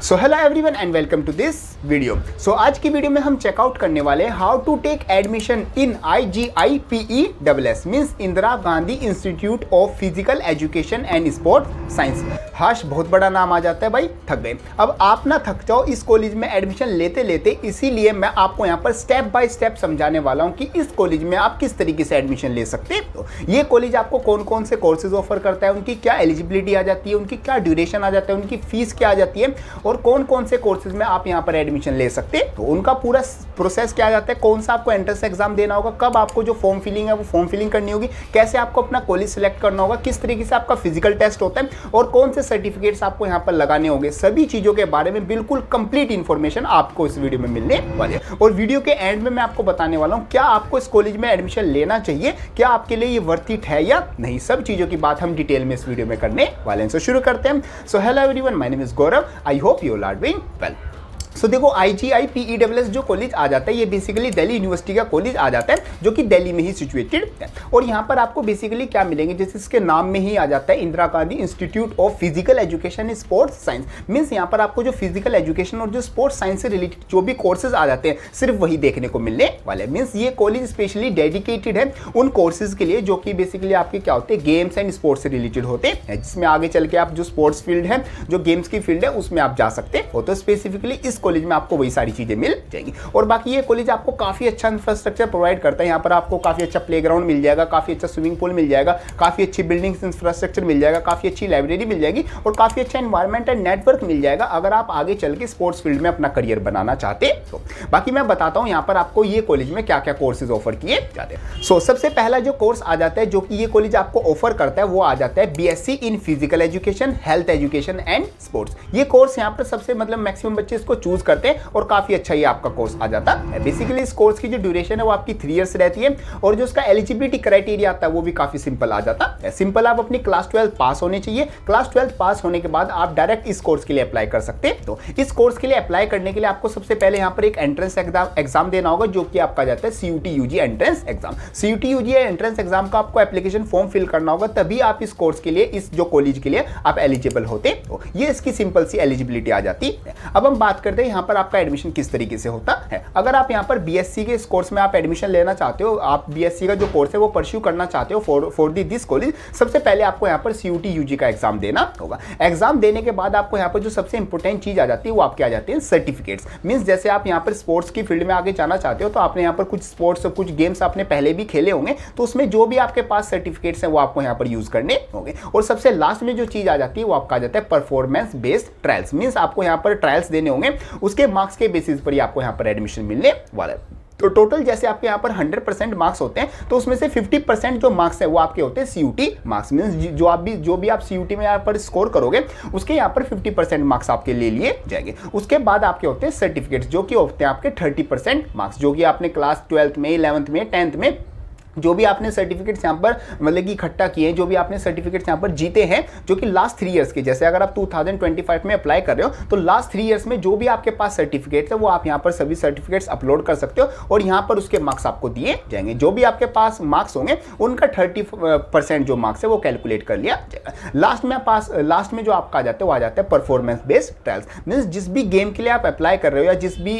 So hello everyone and welcome to this video. So आज की video में हम चेकआउट करने वाले हैं how to take admission in IGIPESS means Indira Gandhi institute of physical education and sport science. हाश बहुत बड़ा नाम आ जाता है भाई, थक गए। अब आप ना थक जाओ इस कॉलेज में एडमिशन लेते लेते, इसीलिए मैं आपको यहाँ पर स्टेप बाय स्टेप समझाने वाला हूँ कि इस कॉलेज में आप किस तरीके से एडमिशन ले सकते हो। ये कॉलेज आपको कौन कौन से कोर्सेज ऑफर करता है, उनकी क्या एलिजिबिलिटी आ जाती है, उनकी क्या ड्यूरेशन आ जाता है, उनकी फीस क्या आ जाती है और कौन कौन से कोर्सेज में आप यहाँ पर एडमिशन ले सकते हैं, तो उनका पूरा प्रोसेस क्या जाता है, कौन सा आपको एंट्रेंस एग्जाम देना होगा, कब आपको जो फॉर्म फिलिंग है वो फॉर्म फिलिंग करनी होगी, कैसे आपको अपना कॉलेज सिलेक्ट करना होगा, किस तरीके से आपका फिजिकल टेस्ट होता है और कौन से सर्टिफिकेट्स आपको यहाँ पर लगाने होंगे, सभी चीजों के बारे में बिल्कुल कंप्लीट इंफॉर्मेशन आपको इस वीडियो में मिलने वाली है। और वीडियो के एंड में मैं आपको बताने वाला हूँ क्या आपको इस कॉलेज में एडमिशन लेना चाहिए, क्या आपके लिए ये वर्थ इट है या नहीं, सब चीजों की बात हम डिटेल में इस वीडियो में करने वाले हैं। सो शुरू करते हैं। So hello everyone, my name is Gaurav, I hope you are doing well. So देखो IGIPESS जो कॉलेज आ जाता है ये बेसिकली दिल्ली यूनिवर्सिटी का कॉलेज आ जाता है जो कि दिल्ली में ही सिचुएटेड है। और यहाँ पर आपको बेसिकली क्या मिलेंगे, जैसे इसके नाम में ही आ जाता है Indira Gandhi institute of physical education sports science. Means यहाँ पर आपको जो फिजिकल एजुकेशन और जो स्पोर्ट्स साइंस से रिलेटेड जो भी कोर्सेज आ जाते हैं सिर्फ वही देखने को मिलने वाले। मीन्स ये कॉलेज स्पेशली डेडिकेटेड है उन कोर्सेज के लिए जो कि बेसिकली आपके क्या होते हैं, गेम्स एंड स्पोर्ट्स से रिलेटेड होते हैं, जिसमें आगे चल के आप जो स्पोर्ट्स फील्ड है, जो गेम्स की फील्ड है उसमें आप जा सकते हो। तो स्पेसिफिकली इस कॉलेज में आपको वही सारी चीजें मिल जाएंगी। और बाकी ये कॉलेज आपको काफी अच्छा इंफ्रास्ट्रक्चर प्रोवाइड करता है। यहाँ पर आपको काफी अच्छा प्लेग्राउंड मिल जाएगा, काफी अच्छा स्विमिंग पूल मिल जाएगा, काफी अच्छी बिल्डिंग्स इंफ्रास्ट्रक्चर मिल जाएगा, काफी अच्छी लाइब्रेरी मिल जाएगी और काफी अच्छा एनवायरमेंट एंड नेटवर्क मिल जाएगा अगर आप आगे चल के स्पोर्ट्स फील्ड में अपना करियर बनाना चाहते हो। बाकी मैं बताता हूँ यहाँ पर आपको ये कॉलेज में क्या क्या कोर्सेज ऑफर किए जाते हैं। सो सबसे पहला जो कोर्स आ जाता है जो कि ये कॉलेज आपको ऑफर करता है वो आ जाता है BSc in physical education, health education and sports. ये कोर्स यहाँ पर सबसे मैक्सिमम बच्चे इसको चूज करते हैं और काफी अच्छा ये आपका कोर्स आ जाता है। बेसिकली इस कोर्स की जो ड्यूरेशन है वो आपकी 3 इयर्स रहती है और जो उसका एलिजिबिलिटी क्राइटेरिया आता है वो भी काफी सिंपल आ जाता है। सिंपल, आप अपनी क्लास 12 पास होने चाहिए। क्लास 12 पास होने के बाद आप डायरेक्ट इस कोर्स के लिए अप्लाई कर सकते हैं। तो इस कोर्स के लिए अप्लाई करने के लिए आपको सबसे पहले यहाँ पर एक एंट्रेंस एग्जाम देना होगा जो कि आपका जाता है CUT UG entrance exam. CUT UG entrance exam का आपको एप्लीकेशन फॉर्म फिल करना होगा, तभी आप इस कोर्स के लिए, इस जो कॉलेज के लिए आप एलिजिबल होते हो। ये इसकी सिंपल सी एलिजिबिलिटी आ जाती है। अब हम बात करते हैं यहाँ पर आपका एडमिशन किस तरीके से होता है। अगर आप यहाँ पर BSc के इस कोर्स में आप एडमिशन लेना चाहते हो, आप BSc का जो कोर्स है वो परस्यू करना चाहते हो फॉर दिस कॉलेज, सबसे पहले आपको यहाँ पर CUT UG का एग्जाम देना होगा। एग्जाम देने के बाद आपको यहाँ पर जो सबसे इंपॉर्टेंट चीज आ जाती है वो आपके आ जाते हैं सर्टिफिकेट्स। मींस जैसे आप यहाँ पर स्पोर्ट्स की फील्ड में आगे जाना चाहते हो तो आपने यहाँ पर कुछ स्पोर्ट्स, कुछ गेम्स आपने पहले भी खेले होंगे, तो उसमें जो भी आपके पास सर्टिफिकेट्स हैं वो आपको यहाँ पर यूज करने होंगे। और सबसे लास्ट में जो चीज आ जाती है वो आपका आ जाता है परफॉर्मेंस बेस्ड ट्रायल्स। मींस आपको यहाँ पर ट्रायल्स देने होंगे, उसके मार्क्स के बेसिस पर ही आपको यहाँ पर एडमिशन मिलने वाला है। तो टोटल जैसे आपके यहाँ पर 100% मार्क्स होते हैं तो उसमें से 50% जो मार्क्स है वो आपके होते हैं CUT मार्क्स। मींस जो भी आप CUT में यहाँ पर स्कोर करोगे उसके यहाँ पर 50% मार्क्स आपके ले लिए जाएंगे। उसके बाद आपके होते हैं सर्टिफिकेट्स जो कि होते हैं आपके 30% मार्क्स, जो कि आपने क्लास 12th में, 11th में, 10th में जो भी आपने सर्टिफिकेट्स यहाँ पर कि इकट्ठा किए हैं, जो भी आपने सर्टिफिकेट्स यहाँ पर जीते हैं, जो कि लास्ट 3 इयर्स के, जैसे अगर आप 2025 में अप्लाई कर रहे हो तो लास्ट 3 इयर्स में जो भी आपके पास सर्टिफिकेट्स है वो आप यहाँ पर सभी सर्टिफिकेट्स अपलोड कर सकते हो और यहाँ पर उसके मार्क्स आपको दिए जाएंगे। जो भी आपके पास मार्क्स होंगे उनका 30% जो मार्क्स है वो कैलकुलेट कर लिया जाएगा। लास्ट में जो आपका आ जाता है वो आ जाता है परफॉर्मेंस बेस्ड ट्रायल्स। मीन्स जिस भी गेम के लिए आप अप्लाई कर रहे हो या जिस भी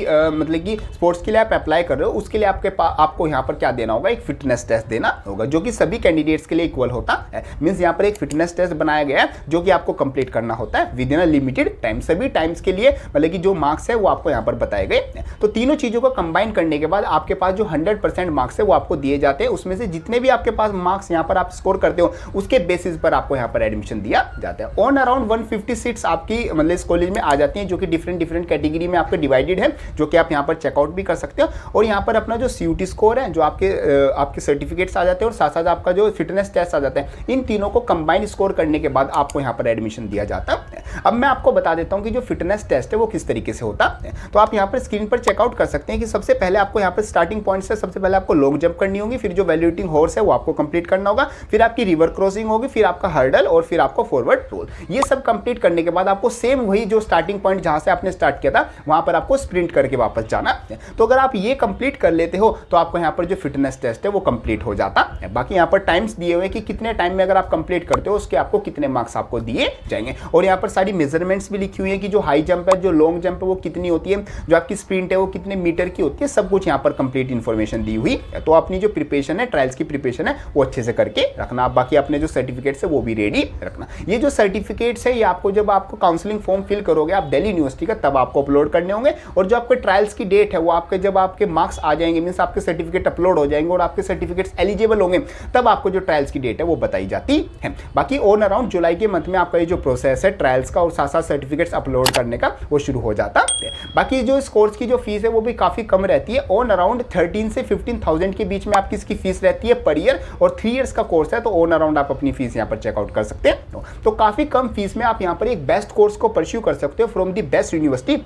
कि स्पोर्ट्स के लिए आप अप्लाई कर रहे हो उसके लिए आपको यहाँ पर क्या देना होगा, एक फिटनेस टेस्ट देना होगा जो कि सभी कैंडिडेट्स के लिए इक्वल होता है। मींस यहाँ पर एक फिटनेस टेस्ट बनाया गया है जो कि आपको कंप्लीट करना होता है with in a limited time. सभी टाइम्स के लिए कि जो मार्क्स है वो आपको यहाँ पर बताए गए हैं। तो तीनों चीजों को कंबाइन करने के बाद आपके पास जो 100% मार्क्स है वो आपको दिए जाते हैं। उसमें से जितने भी आपके पास मार्क्स यहाँ पर आप स्कोर करते हो उसके बेसिस पर आपको यहाँ पर एडमिशन दिया जाता है। ऑन अराउंड 150 सीट्स आपकी इस कॉलेज में आ जाती हैं जो कि डिफरेंट कैटेगरी में आपके डिवाइडेड है, जो कि आप यहाँ पर चेकआउट भी कर सकते हो। और यहाँ पर अपना जो CUT स्कोर है, जो आपके सर्टिफिकेट्स आ जाते हैं और साथ साथ आपका जो फिटनेस टेस्ट आ जाता है, इन तीनों को कंबाइन स्कोर करने के बाद आपको यहाँ पर एडमिशन दिया जाता है। अब मैं आपको बता देता हूँ कि जो फिटनेस टेस्ट है वो किस तरीके से होता है। तो आप यहाँ पर स्क्रीन पर चेकआउट कर सकते हैं कि सबसे पहले आपको यहाँ पर स्टार्टिंग पॉइंट से सबसे पहले आपको लॉन्ग जंप करनी होगी, फिर जो वैल्यूएटिंग हॉर्स है वो आपको कंप्लीट करना होगा, फिर आपकी रिवर क्रॉसिंग होगी, फिर आपका हर्डल और फिर आपको फॉरवर्ड रोल। ये सब कंप्लीट करने के बाद आपको सेम वही जो स्टार्टिंग पॉइंट जहां से आपने स्टार्ट किया था वहां पर आपको स्प्रिंट करके वापस जाना है। तो अगर आप ये कंप्लीट कर लेते हो तो आपको यहाँ पर जो फिटनेस टेस्ट है वो कंप्लीट कंप्लीट हो जाता है। बाकी यहाँ पर टाइम्स दिए हुए कि कितने टाइम में अगर आप कंप्लीट करते हो उसके आपको कितने मार्क्स आपको दिए जाएंगे। और यहाँ पर सारी मेजरमेंट्स भी लिखी हुई है कि जो हाई जंप है, जो लॉन्ग जंप है वो कितनी होती है, जो आपकी स्प्रिंट है वो कितने मीटर की होती है, सब कुछ यहाँ पर कंप्लीट इन्फॉर्मेशन दी हुई है। तो अपनी जो प्रिपरेशन है, ट्रायल्स की प्रिपरेशन है, वो अच्छे से करके रखना। बाकी अपने जो सर्टिफिकेट्स है वो भी रेडी रखना। ये जो सर्टिफिकेट्स है ये आपको जब आपको काउंसलिंग फॉर्म फिल करोगे आप दिल्ली यूनिवर्सिटी का, तब आपको अपलोड करने होंगे। और जो आपके ट्रायल्स की डेट है वो आपके जब आपके मार्क्स आ जाएंगे, मींस आपके सर्टिफिकेट अपलोड हो जाएंगे और आपके सर्टिफिकेट्स एलिजिबल होंगे, तब आपको जो ट्रायल्स की डेट है वो बताई जाती है। बाकी ऑन अराउंड जुलाई के मंथ में आपका ये जो प्रोसेस है ट्रायल्स का और साथ साथ सर्टिफिकेट्स अपलोड करने का वो शुरू हो जाता है। बाकी जो इस कोर्स की जो फीस है वो भी काफ़ी कम रहती है। ऑन अराउंड 13 से 15,000 के बीच में आपकी इसकी फीस रहती है पर ईयर। और 3 इयर्स का कोर्स है तो ऑन अराउंड आप अपनी फीस यहाँ पर चेकआउट कर सकते हैं। तो काफ़ी कम फीस में आप यहाँ पर एक बेस्ट कोर्स को परस्यू कर सकते हो फ्रॉम दी बेस्ट यूनिवर्सिटी।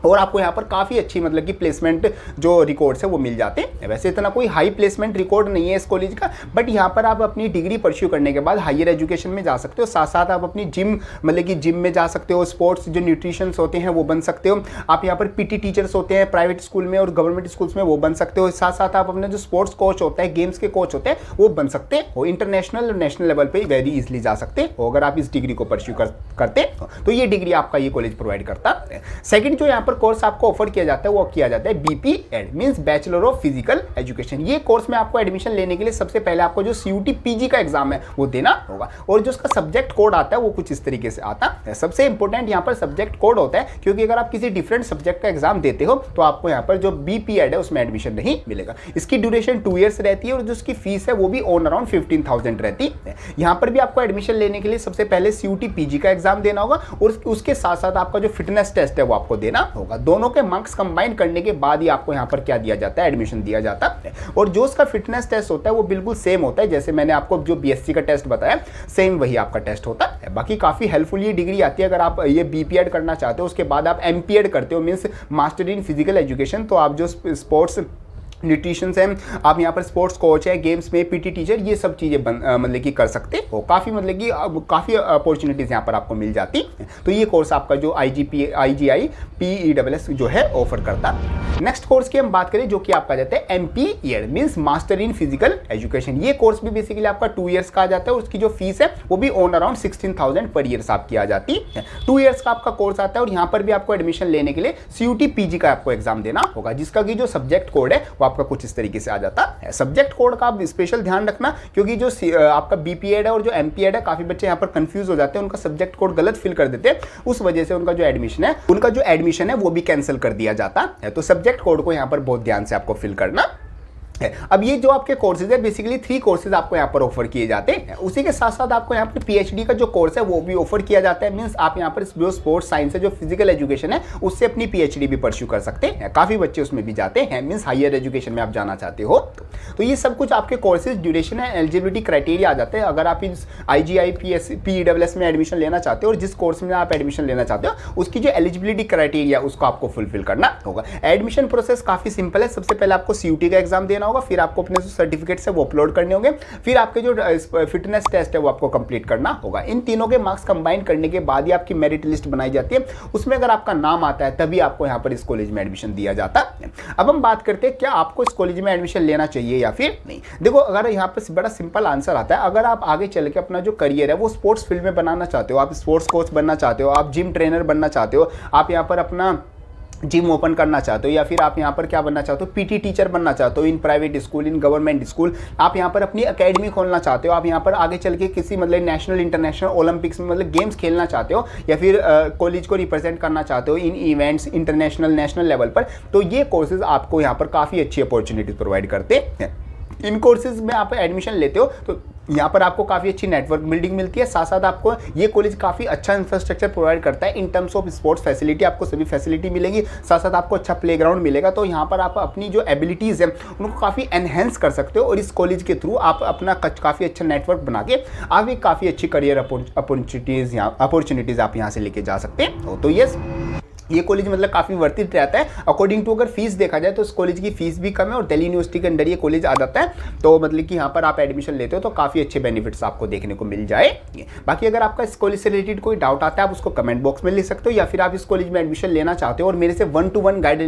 और आपको यहाँ पर काफ़ी अच्छी मतलब कि प्लेसमेंट जो रिकॉर्ड्स है वो मिल जाते हैं। वैसे इतना कोई हाई प्लेसमेंट रिकॉर्ड नहीं है इस कॉलेज का, बट यहाँ पर आप अपनी डिग्री परस्यू करने के बाद हायर एजुकेशन में जा सकते हो। साथ साथ आप अपनी जिम मतलब कि जिम में जा सकते हो, स्पोर्ट्स जो न्यूट्रिशंस होते हैं वो बन सकते हो। आप यहाँ पर पीटी टीचर्स होते हैं प्राइवेट स्कूल में और गवर्नमेंट स्कूल्स में, वो बन सकते हो। साथ साथ आप अपने जो स्पोर्ट्स कोच होता है, गेम्स के कोच होते हैं, वो बन सकते हो। इंटरनेशनल और नेशनल लेवल पर वेरी इजिली जा सकते हो अगर आप इस डिग्री को परस्यू करते हो। तो ये डिग्री आपका ये कॉलेज प्रोवाइड करता है। सेकेंड जो यहाँ पर कोर्स आपको ऑफर किया जाता है वो किया जाता है BPEd, means bachelor of physical education. ये कोर्स में आपको एडमिशन लेने के लिए सबसे पहले आपको जो सीयूटी पीजी का एग्जाम है वो देना होगा। और जो उसका सब्जेक्ट कोड आता है वो कुछ इस तरीके से आता है। सबसे इंपॉर्टेंट यहाँ पर सब्जेक्ट कोड होता है, क्योंकि अगर आप किसी डिफरेंट सब्जेक्ट का एग्जाम देते हो तो आपको यहाँ पर जो बीपीएड है उसमें एडमिशन नहीं मिलेगा। इसकी ड्यूरेशन 2 इयर्स रहती है और जो उसकी फीस है वो भी ऑन अराउंड 15,000 रहती है। यहाँ पर भी आपको एडमिशन लेने के लिए सबसे पहले सीयूटी पीजी का एग्जाम देना होगा और उसके साथ साथ आपका जो फिटनेस टेस्ट है वो आपको देना होगा। दोनों के मार्क्स कंबाइन करने के बाद ही आपको यहाँ पर क्या दिया जाता है, एडमिशन दिया जाता है। और जो उसका फिटनेस टेस्ट होता है वो बिल्कुल सेम होता है, जैसे मैंने आपको जो बीएससी का टेस्ट बताया सेम वही आपका टेस्ट होता है। बाकी काफ़ी हेल्पफुल ये डिग्री आती है। अगर आप ये बीपीएड करना चाहते हो उसके बाद आप एमपीएड करते हो, means master in physical education, तो आप जो स्पोर्ट्स न्यूट्रिशंस हैं, आप यहाँ पर स्पोर्ट्स कोच है, गेम्स में पीटी टीचर, ये सब चीज़ें मतलब कि कर सकते हो। काफ़ी मतलब कि काफ़ी अपॉर्चुनिटीज़ यहाँ पर आपको मिल जाती है। तो ये कोर्स आपका जो IGI PESS जो है ऑफर करता है। नेक्स्ट कोर्स की हम बात करें जो कि आपका जाता है MPED, means master in physical education. ये कोर्स भी बेसिकली आपका 2 इयर्स का आ जाता है और उसकी जो फीस है वो भी ऑन अराउंड 16,000 पर ईयर्स आपकी आ जाती है। 2 इयर्स का आपका कोर्स आता है और यहाँ पर भी आपको एडमिशन लेने के लिए CUT PG का आपको एग्जाम देना होगा, जिसका कि जो सब्जेक्ट कोड है वो आपका कुछ इस तरीके से आ जाता है। सब्जेक्ट कोड का आप स्पेशल ध्यान रखना, क्योंकि जो आपका बीपीएड है और जो एमपीएड है काफी बच्चे यहाँ पर कंफ्यूज हो जाते हैं, उनका सब्जेक्ट कोड गलत फिल कर देते हैं, उस वजह से उनका जो एडमिशन है वो भी कैंसिल कर दिया जाता है। तो सब्जेक्ट कोड को यहाँ पर बहुत ध्यान से आपको फिल करना है। अब ये जो आपके कोर्सेज है बेसिकली 3 कोर्सेज आपको यहाँ पर ऑफर किए जाते हैं। उसी के साथ साथ आपको यहाँ पर पीएचडी का जो कोर्स है वो भी ऑफर किया जाता है। मींस आप यहाँ पर जो स्पोर्ट्स साइंस है, जो फिजिकल एजुकेशन है, उससे अपनी पीएचडी भी परस्यू कर सकते हैं। काफ़ी बच्चे उसमें भी जाते हैं, मींस हायर एजुकेशन में आप जाना चाहते हो तो ये सब कुछ आपके कोर्सेज ड्यूरेशन है, एलिजिबिलिटी क्राइटेरिया आ जाते हैं। अगर आप इस IGI PESS में एडमिशन लेना चाहते हो और जिस कोर्स में आप एडमिशन लेना चाहते हो उसकी जो एलिजिबिलिटी क्राइटेरिया उसको आपको फुलफिल करना होगा। एडमिशन प्रोसेस काफ़ी सिंपल है। सबसे पहले आपको CUT का एग्जाम देना होगा, फिर आपको अपने जो सर्टिफिकेट्स है वो अपलोड करने होंगे, फिर आपके जो फिटनेस टेस्ट है वो आपको कंप्लीट करना होगा। इन तीनों के मार्क्स कंबाइन करने के बाद ही आपकी मेरिट लिस्ट बनाई जाती है। उसमें अगर आपका नाम आता है तभी आपको यहाँ पर इस कॉलेज में एडमिशन दिया जाता है। अब हम बात करते हैं क्या आपको इस कॉलेज में एडमिशन लेना चाहिए या फिर नहीं। देखो, अगर यहाँ पर बड़ा सिंपल आंसर आता है, अगर आप आगे चल के अपना जो करियर है वो स्पोर्ट्स फील्ड में बनाना चाहते हो, आप स्पोर्ट्स कोच बनना चाहते हो, आप जिम ट्रेनर बनना चाहते हो, आप यहाँ पर अपना जिम ओपन करना चाहते हो, या फिर आप यहाँ पर क्या बनना चाहते हो, पीटी टीचर बनना चाहते हो in private school, in government school, आप यहाँ पर अपनी एकेडमी खोलना चाहते हो, आप यहाँ पर आगे चल के किसी मतलब नेशनल इंटरनेशनल ओलंपिक्स में मतलब गेम्स खेलना चाहते हो, या फिर कॉलेज को रिप्रेजेंट करना चाहते हो इन इवेंट्स इंटरनेशनल नेशनल लेवल पर, तो ये कोर्सेज आपको यहाँ पर काफ़ी अच्छी अपॉर्चुनिटीज प्रोवाइड करते हैं। इन कोर्सेज में आप एडमिशन लेते हो तो यहाँ पर आपको काफ़ी अच्छी नेटवर्क बिल्डिंग मिलती है। साथ साथ आपको ये कॉलेज काफ़ी अच्छा इंफ्रास्ट्रक्चर प्रोवाइड करता है in terms of sports facility, आपको सभी फैसिलिटी मिलेगी। साथ साथ आपको अच्छा प्लेग्राउंड मिलेगा, तो यहाँ पर आप अपनी जो एबिलिटीज़ हैं उनको काफ़ी एनहेंस कर सकते हो और इस कॉलेज के थ्रू आप अपना काफ़ी अच्छा नेटवर्क बना के आगे काफ़ी अच्छी करियर अपॉर्चुनिटीज़ आप यहाँ से लेके जा सकते हैं। तो ये ये कॉलेज मतलब काफ़ी वर्थ इट रहता है अकॉर्डिंग टू। अगर फीस देखा जाए तो इस कॉलेज की फीस भी कम है और दिल्ली यूनिवर्सिटी के अंदर ये कॉलेज आ जाता है। तो मतलब कि यहाँ पर आप एडमिशन लेते हो तो काफ़ी अच्छे बेनिफिट्स आपको देखने को मिल जाएंगे। बाकी अगर आपका इस कॉलेज से रिलेटेड कोई डाउट आता है आप उसको कमेंट बॉक्स में लिख सकते हो, या फिर आप इस कॉलेज में एडमिशन लेना चाहते हो और मेरे से 1-to-1 गाइड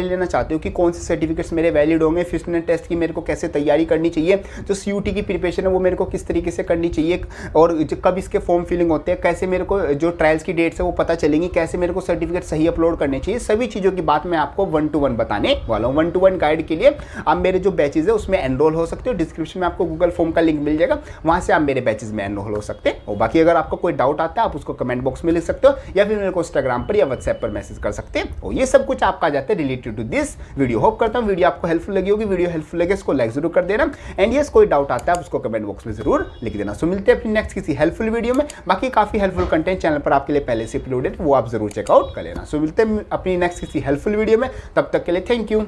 लेना चाहते हो कि कौन से सर्टिफिकेट्स मेरे वैलिड होंगे, फिटनेस टेस्ट की मेरे को कैसे तैयारी करनी चाहिए, जो CUT की प्रिपरेशन है वो मेरे को किस तरीके से करनी चाहिए, और कब इसके फॉर्म फिलिंग होते हैं, कैसे मेरे को जो ट्रायल्स की डेट्स है वो पता चलेंगी, कैसे मेरे को सर्टिफिकेट सही अपलोड करने चाहिए, सभी चीज़ों की बात मैं आपको 1-to-1 बताने वाला हूँ। 1-to-1 गाइड के लिए आप मेरे जो बैचेज है उसमें एनरोल हो सकते हो। डिस्क्रिप्शन में आपको गूगल फॉर्म का लिंक मिल जाएगा, वहाँ से आप मेरे बैचेज में एनरोल हो सकते हैं। और बाकी अगर आपको कोई डाउट आता है आप उसको कमेंट बॉक्स में लिख सकते हो, या फिर मेरे को इंस्टाग्राम पर या व्हाट्सएप पर मैसेज कर सकते हैं। और ये सब कुछ आपका जाता है related to this video. Hope करता हूँ वीडियो आपको हेल्पफुल लगी होगी। वीडियो हेल्पफुल लगे इसको लाइक जरूर कर देना, एंड यस कोई डाउट आता है आप उसको कमेंट बॉक्स में जरूर लिख देना। सो मिलते हैं अपनी नेक्स्ट किसी हेल्पफुल वीडियो में। बाकी काफी हेल्पफुल कंटेंट चैनल पर आपके लिए पहले से अपलोडेड, वो आप जरूर चेकआउट कर लेना। सो मिलते हैं अपनी नेक्स्ट किसी हेल्पफुल वीडियो में, तब तक के लिए थैंक यू।